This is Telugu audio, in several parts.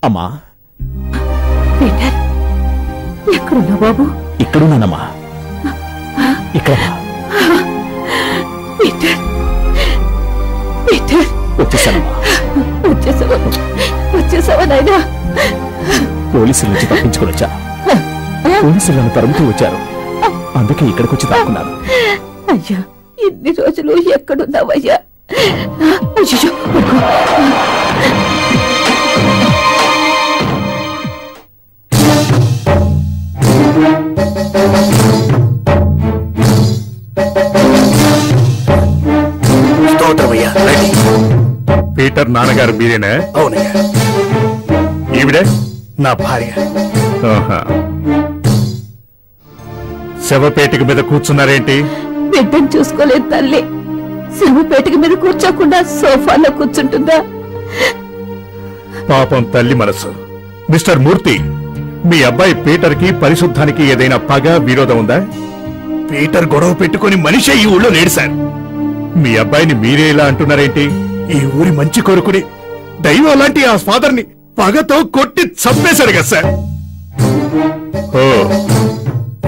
అమ్మా పీటర్, ఎక్కడున్నా బాబు? ఇక్కడున్నానమ్మా. ఇక్కడ పీటర్, పీటర్, వచ్చేసానమ్మా. వచ్చేసావా నాయనా? పోలీసుల నుంచి తప్పించుకొని వచ్చా. పోలీసులు నన్ను తరుముతూ వచ్చారు, అందుకే ఇక్కడికి వచ్చి దాక్కున్నాను. అయ్యా, ఇన్ని రోజులు ఎక్కడున్నావయ్యా? అయ్యో, పీటర్ నాన్నగారు మీరేనా? అవునయ్యా. ఈవిడే నా భార్య. శవపేటిక మీద కూర్చున్నారేంటి? బిడ్డను చూసుకోలేదు తల్లి. శవపేటిక మీద కూర్చోకుండా సోఫాలో కూర్చుంటుందా? పాపం తల్లి మనసు. మిస్టర్ మూర్తి, మీ అబ్బాయి పీటర్ కి పరిశుద్ధానికి ఏదైనా పగ విరోధం ఉందా? పీటర్ గొడవ పెట్టుకుని మనిషే ఈ ఊళ్ళో లేడు సార్. మీ అబ్బాయిని మీరే ఇలా అంటున్నారేంటి? ఈ ఊరి మంచి కోరుకుని దైవం లాంటి ఆ ఫాదర్ ని పగతో కొట్టి చంపేశారు కదా సార్. ఓ,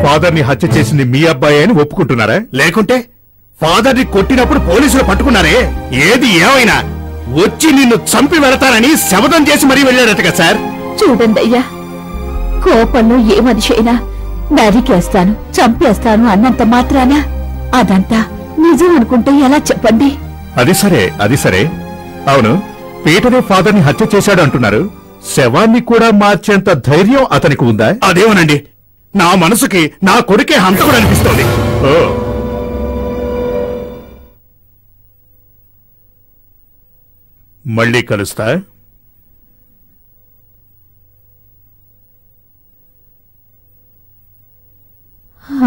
ఫాదర్ ని హత్య చేసింది మీ అబ్బాయి అని ఒప్పుకుంటున్నారా? లేకుంటే ఫాదర్ ని కొట్టినప్పుడు పోలీసులు పట్టుకున్నారే, ఏది ఏమైనా వచ్చి నిన్ను చంపి వెళతానని శపథం చేసి మరీ వెళ్ళాడట కదా సార్. చూడండి అయ్యా, కోపంలో ఏ మనిషి అయినా నరికేస్తాను, చంపేస్తాను అన్నంత మాత్రాన అదంతా నిజం అనుకుంటే ఎలా చెప్పండి? అది సరే. అవును, పీటరే ఫాదర్ ని హత్య చేశాడు అంటున్నారు. శవాన్ని కూడా మార్చేంత ధైర్యం అతనికి ఉందా? అదేమోనండి, నా మనసుకి నా కొడుకే హంతకుడు అనిపిస్తోంది. ఓ, మళ్ళీ కలుస్తా.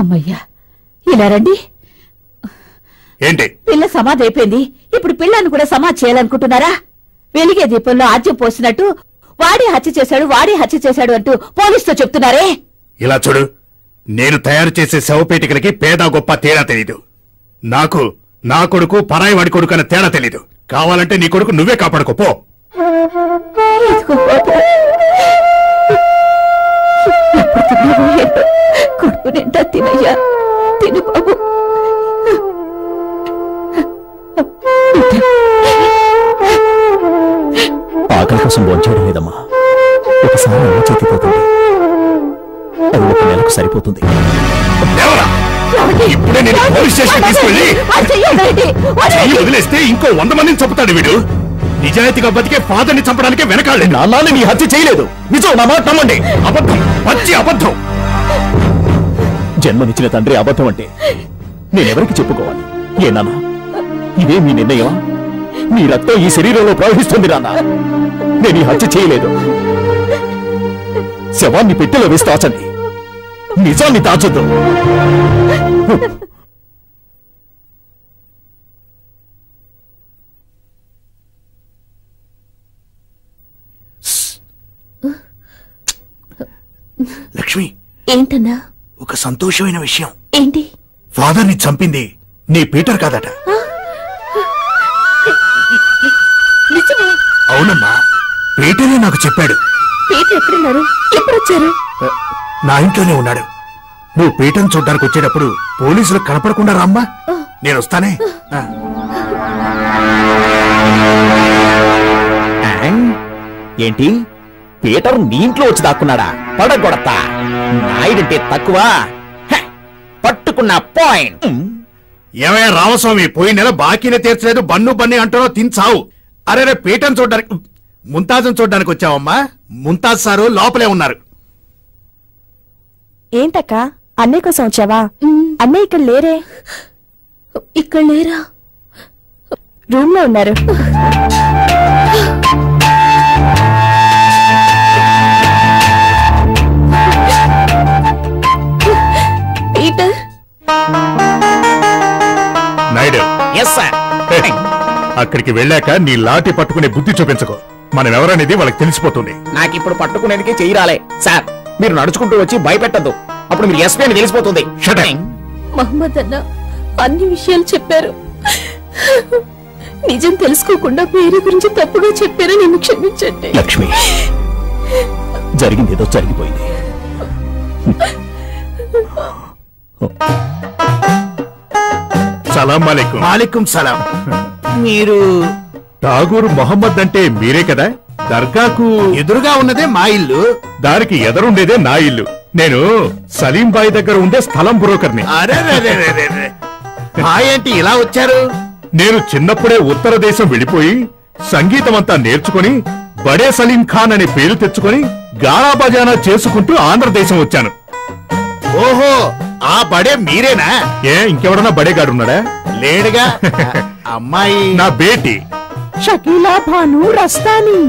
అమ్మయ్యా, ఇలా రండి. ఏంటి? పిల్ల సమాధి అయిపోయింది, ఇప్పుడు పిల్లను కూడా సమాధి చేయాలనుకుంటున్నారా? వెలిగే దీపంలో ఆద్యం పోసినట్టు వాడే హత్య చేశాడు అంటూ పోలీసుతో చెప్తున్నారే. ఇలా చూడు, నేను తయారు చేసే శవపేటికలకి పేద గొప్ప తేడా తెలీదు. నాకు నా కొడుకు పరాయి వాడి కొడుకు అనే తేడా తెలీదు. కావాలంటే నీ కొడుకు నువ్వే కాపాడుకోపో. కొడుకు నిండా తినయ్యా, తిను బాబు. ఆకలి కోసం భోంచేయడం లేదమ్మా. ఒకసారి అమ్మ చేతిపోతుంది, అది 1 నెలకు సరిపోతుంది. ఇప్పుడే నేను పోలీస్ స్టేషన్ తీసుకెళ్ళి చెయ్యి వదిలేస్తే ఇంకో 100 మందిని చంపుతాడు వీడు. నిజాయితీగా బతికే ఫాదర్ ని చంపడానికి వెనకాడలేదు. నాన్న నీ హత్య చేయలేదు, నిజం, నా మాట నమ్మండి. అబద్ధం, పచ్చి అబద్ధం. జన్మనిచ్చిన తండ్రి అబద్ధం అంటే నేనెవరికి చెప్పుకోవాలి? ఏ నాన్న, ఇదే మీ నిర్ణయమా? నీ రక్తం ఈ శరీరంలో ప్రవహిస్తుంది నాన్న. నేను ఈ హత్య చేయలేదు. శవాన్ని పెట్టెలో వేసి దాచండి, నిజాన్ని దాచొద్దు. లక్ష్మి, ఏంటన్నా? ఒక సంతోషమైన విషయం. ఏంటి? ఫాదర్ ని చంపింది నీ పీటర్ కాదట. అవునమ్మా, పీటరే నాకు చెప్పాడు. పీటర్ ఎక్కడున్నారు? ఎప్పుడొచ్చారు? నా ఇంట్లోనే ఉన్నాడు. నువ్వు పీటర్ని చూడ్డానికి వచ్చేటప్పుడు పోలీసులు కనపడకుండా రామ్మా, నేను వస్తానే. ఏంటి, పీటర్ నీ ఇంట్లో వచ్చి దాక్కున్నాడా? పడగొడతా, నాయుడంటే తక్కువ. పట్టుకున్న పాయింట్. ఏమయ్యా రామస్వామి, పోయిన నెల బాకీనే తీర్చలేదు, బన్ను అంటారో తినచావు. అరే పీటర్ని చూడ్డానికి, ముంతాజుని చూడ్డానికి వచ్చావమ్మా. ముంతాజ్ సారు లోపలే ఉన్నారు. ఏంటక్క, అన్నయ్య కోసం వచ్చావా? అన్నయ్య ఇక్కడ లేరే. ఇక్కడ లేరా? రూమ్ లో ఉన్నారు. పీటర్. నాయుడు, అక్కడికి వెళ్ళాక నీ లాఠీ పట్టుకునే బుద్ధి చూపించకు. మనం ఎవరనేది వాళ్ళకి తెలిసిపోతుంది. నాకిప్పుడు పట్టుకునేందుకే చెయ్యాలే సార్. మీరు నడుచుకుంటూ వచ్చి భయపెట్టద్దు, అప్పుడు మీరు ఎస్పీ అని తెలిసిపోతుంది. మహమ్మద్ అన్న అన్ని విషయాలు చెప్పారు. నిజం తెలుసుకోకుండా పేరు గురించి తప్పుగా చెప్పారు, నిన్ను క్షమించండి. లక్ష్మి, జరిగిందేదో జరిగిపోయింది. సలాం అలైకుం. వాలేకుం సలాం. మీరు ఠాగూర్ మొహమ్మద్ అంటే మీరే కదా? దర్గాకు ఎదురుగా ఉన్నదే మా ఇల్లు. దానికి ఎదరుండేదే నా ఇల్లు. నేను సలీం బాయ్ దగ్గర ఉండే స్థలం బ్రోకర్ని. అరే ఏంటి ఇలా వచ్చారు? నేను చిన్నప్పుడే ఉత్తర దేశం వెళ్ళిపోయి సంగీతం అంతా నేర్చుకుని బడే సలీం ఖాన్ అనే పేరు తెచ్చుకొని గానా బజానా చేసుకుంటూ ఆంధ్రదేశం వచ్చాను. ఓహో, ఆ బడే మీరేనా? ఇంకెవడన్నా బడేగాడున్నాడా? లేడుగా. అమ్మాయి నా బేటీ షకీలా భాను రస్తాని.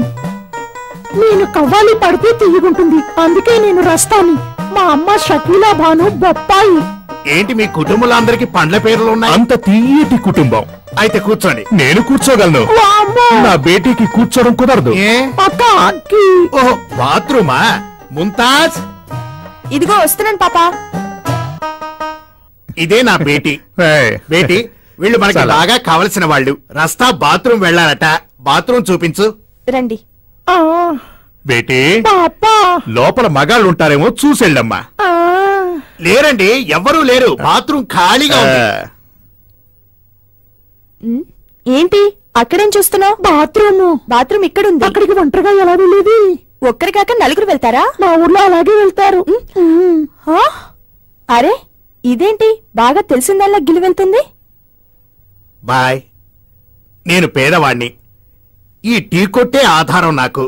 నేను కవ్వాలి పడితే తీయగుంటుంది, అందుకే నేను రస్తాని. మా అమ్మ షకీలా భాను బొప్పాయి. ఏంటి మీ కుటుంబంలో అందరికి పండ్ల పేర్లు ఉన్నాయి? అంత తీయటి కుటుంబం. అయితే కూర్చోండి. నేను కూర్చోగలను. నా బేటీకి కూర్చోవడం కుదరదు. ఓహో, బాత్రూమా? ముంతాజ్, ఇదిగో వస్తున్నాను పాపా. ఇదే నా బేటీ. బేటీ, వీళ్ళు మనకి చాలా. బాగా కావలసిన వాళ్ళు. రస్తా బాత్రూమ్ వెళ్ళాలట. బాత్రూమ్ చూపించు. రండి. బేటీ, పాపా లోపల మగాళ్ళు ఉంటారేమో చూసెళ్ళమ్మా. లేరండి, ఎవ్వరూ లేరు. బాత్రూమ్ ఖాళీగా ఉంది. ఏంటి అక్కడేం చూస్తున్నావు? బాత్రూమ్ ఇక్కడుంది. అక్కడికి ఒంటరిగా ఎలా వెళ్ళేది? ఒక్కరి కాక నలుగురు వెళ్తారా? మా ఊర్లో అలాగే వెళ్తారు. ఆ? అరే ఇదేంటి బాగా తెలిసిందల్లా గిలి వెళ్తుంది? బాయ్, నేను పేదవాణ్ణి. ఈ టీ కొట్టే ఆధారం నాకు.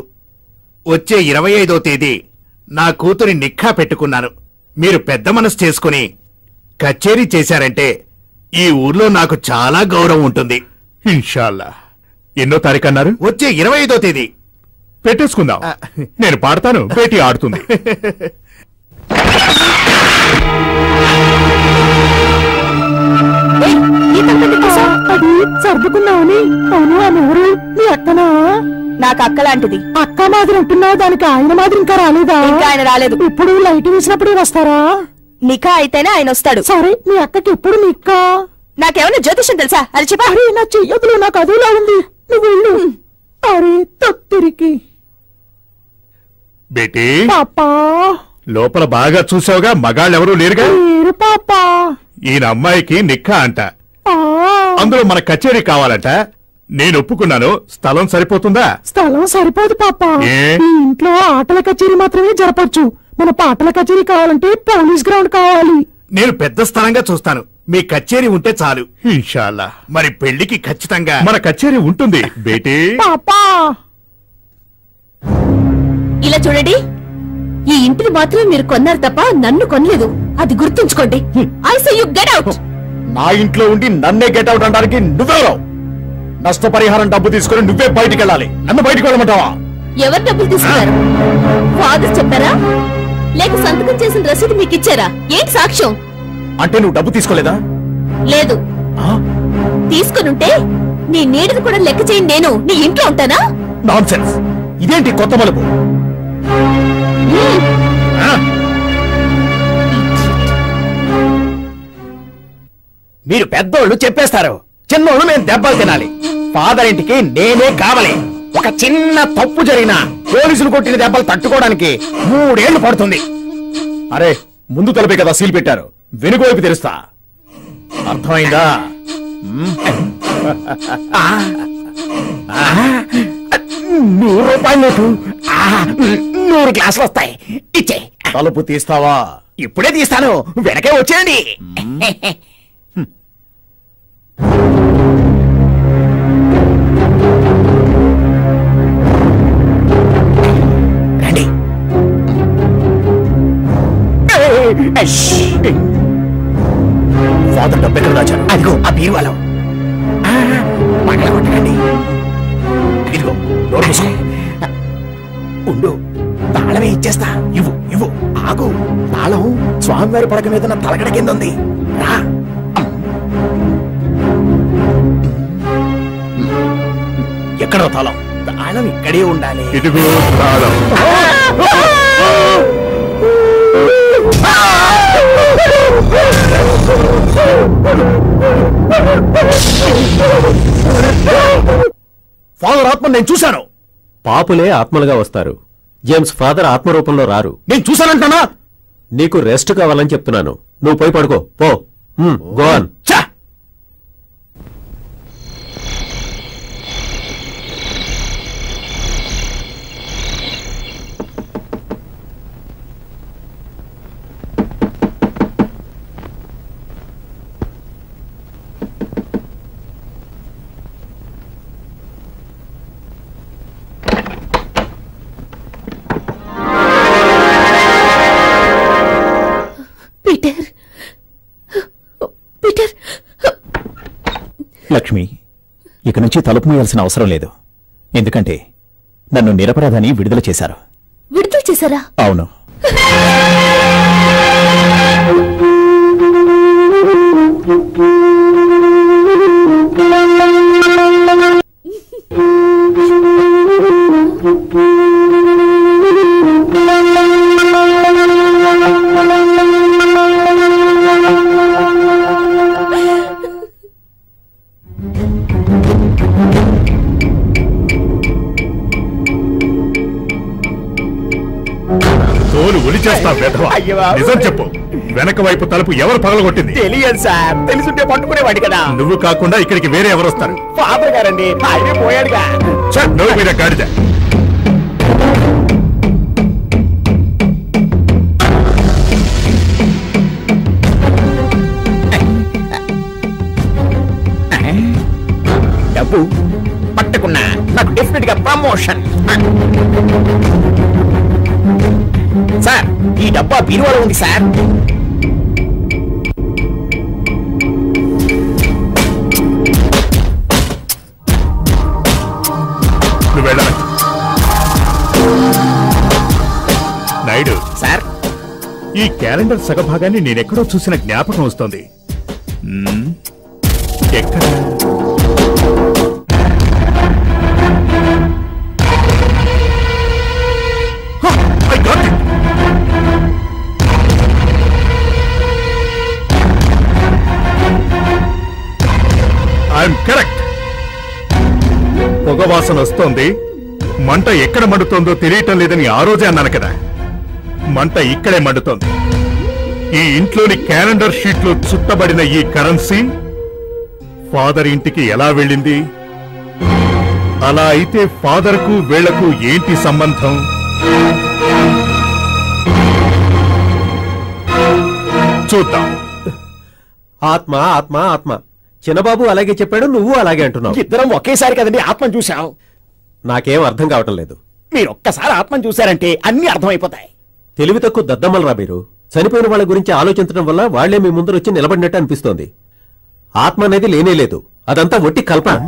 వచ్చే 25వ తేదీ నా కూతురి నిక్కా పెట్టుకున్నాను. మీరు పెద్ద మనసు చేసుకుని కచేరీ చేశారంటే ఈ ఊర్లో నాకు చాలా గౌరవం ఉంటుంది. ఇన్షాల్లా. ఎన్నో తారీఖు అన్నారు? వచ్చే 25వ తేదీ. పెట్టేసుకుందాం. నేను పాడతాను, బేటీ ఆడుతుంది. అది సర్దుకున్నావని. అవును, ఆమెవరు? నీ అక్కనా? నాకు అక్క లాంటిది. అక్క మాదిరి అంటున్నావు, దానికి ఆయన మాదిరి ఇంకా రాలేదా? ఇంకా ఆయన రాలేదు. ఇప్పుడు లైట్ వేసినప్పుడు వస్తారా? నిఖా అయితేనే ఆయన వస్తాడు. సరే, మీ అక్కకి ఎప్పుడు నిక్కా? నాకేమైనా జ్యోతిషం తెలుసా? అది చెప్పా. అరే నా చెయ్యదులు, నాకు అదేలా ఉంది. నువ్వు వెళ్ళు. అరే తొత్తిరికి. బేటీ, పాపా లోపల బాగా చూసావుగా, మగాళ్ళెవరూ లేరుగా. లేరు పాపా. ఈయన అమ్మాయికి నిక్కా అంట. ఆ, అందులో మన కచేరీ కావాలంట. నేను ఒప్పుకున్నాను. స్థలం సరిపోతుందా? స్థలం సరిపోదు పాపా. ఏ? ఈ ఇంట్లో ఆటల కచేరీ మాత్రమే జరపొచ్చు. మన పాటల కచేరీ కావాలంటే పోలీస్ గ్రౌండ్ కావాలి. నేను పెద్ద స్థలంగా చూస్తాను. మీ కచేరీ ఉంటే చాలు. ఇన్షాల్లా. మరి పెళ్లికి ఖచ్చితంగా మన కచేరీ ఉంటుంది బేటీ. పాపా ఇలా చూడండి, ఈ ఇంటిని మాత్రమే మీరు కొన్నారు తప్ప నన్ను కొనలేదు. అది గుర్తుంచుకోండి. I say you get out. నా ఇంట్లో ఉండి నన్నే గెట్ అవుట్ అనడానికి నువ్వెవరో? నష్టపరిహారం డబ్బు తీసుకుని నువ్వే బయటికి వెళ్ళాలి. నన్ను బయటికి వెళ్ళమంటావా? ఎవరు డబ్బులు తీసుకున్నారు? ఫాదర్ చెప్పారా లేక సంతకం చేసిన రసీదు మీకు ఇచ్చారా? ఏంటి సాక్ష్యం? అంటే నువ్వు డబ్బు తీసుకోలేదా? లేదు. తీసుకునుంటే నీ నీడను కూడా లెక్క చేయండి. నేను నీ ఇంట్లో ఉంటానా? నాన్సెన్స్. ఇదేంటి కొత్త మలుపు? మీరు పెద్దోళ్ళు చెప్పేస్తారు, చిన్నోళ్ళు మేము దెబ్బలు తినాలి. ఫాదర్ ఇంటికి నేనే కావాలి. ఒక చిన్న తప్పు జరిగినా పోలీసులు కొట్టిన దెబ్బలు తట్టుకోవడానికి 3 ఏళ్లు పడుతుంది. అరే, ముందు తలపే కదా సీల్ పెట్టారు, వెనుక వైపు తెరుస్తా. అర్థమైందా? 100 రూపాయల నోటు. 100 గ్లాసులు వస్తాయి. ఇచ్చే. తలుపు తీస్తావా? ఇప్పుడే తీస్తాను, వెనకే వచ్చేయండి. రండి. ఫాదర్ డబ్బు ఎక్కడ దాచారు? అదిగో ఆ బీరువాలో. పగల కొట్టకండి. ఇదిగో నోరు మూసుకో. ఉండు, తాళమే ఇచ్చేస్తా. ఇవ్వు ఇవ్వు. ఆగు. తాళం స్వామివారి పడక మీద నా తలగడ కింద ఉంది. రా. ఎక్కడో తాళం? తాళం ఇక్కడే ఉండాలి. ఇదిగో తాళం. ఫాదర్ ఆత్మ నేను చూశాను. పాపులే ఆత్మలుగా వస్తారు, జేమ్స్ ఫాదర్ ఆత్మరూపంలో రారు. నేను చూశానంటానా? నీకు రెస్ట్ కావాలని చెప్తున్నాను. నువ్వు పోయి పడుకో పో. Go on. లక్ష్మి, ఇక నుంచి తలుపు మూయాల్సిన అవసరం లేదు. ఎందుకంటే నన్ను నిరపరాధని విడుదల చేశారు. విడుదల చేశారా? అవును. నిజం చెప్పు, వెనక వైపు తలుపు ఎవరు పగలగొట్టింది? తెలియదు సార్. తెలుసుంటే పట్టుకునేవాడి కదా. నువ్వు కాకుండా ఇక్కడికి వేరే ఎవరు వస్తారు? ఫాదర్ గారండి, ఆయనే పోయాడుగా. నోరు మీద గాడిద. డబ్బు పట్టుకున్నా నాకు డెఫినెట్ గా ప్రమోషన్. సార్, ఈ డబ్బా బీరువాలో ఉంది సార్. నువ్వు వెళ్ళాలి. నాయుడు సార్, ఈ క్యాలెండర్ సగభాగాన్ని నేనెక్కడో చూసిన జ్ఞాపకం వస్తోంది. ఎక్కడ? I'm correct. పొగవాసన వస్తోంది. మంట ఎక్కడ మండుతోందో తెలియటం లేదని ఆ రోజే అన్నాను కదా. మంట ఇక్కడే మండుతోంది. ఈ ఇంట్లోని క్యాలెండర్ షీట్ లో చుట్టబడిన ఈ కరెన్సీ ఫాదర్ ఇంటికి ఎలా వెళ్ళింది? అలా అయితే ఫాదర్ కు వీళ్లకు ఏంటి సంబంధం? చూద్దాం. ఆత్మ ఆత్మ ఆత్మ. చిన్నబాబు అలాగే చెప్పాడు, నువ్వు అలాగే అంటున్నావు. ఇద్దరం ఒకేసారి కదండి ఆత్మను చూసాం. నాకేం అర్థం కావటం లేదు. మీరు ఒక్కసారి ఆత్మను చూశారంటే అన్ని అర్థమైపోతాయి. తెలివి తక్కువ దద్దమ్మలరా మీరు. చనిపోయిన వాళ్ళ గురించి ఆలోచించడం వల్ల వాళ్లే మీ ముందు వచ్చి నిలబడినట్టు అనిపిస్తోంది. ఆత్మ అనేది లేనే లేదు. అదంతా ఒట్టి కల్పన.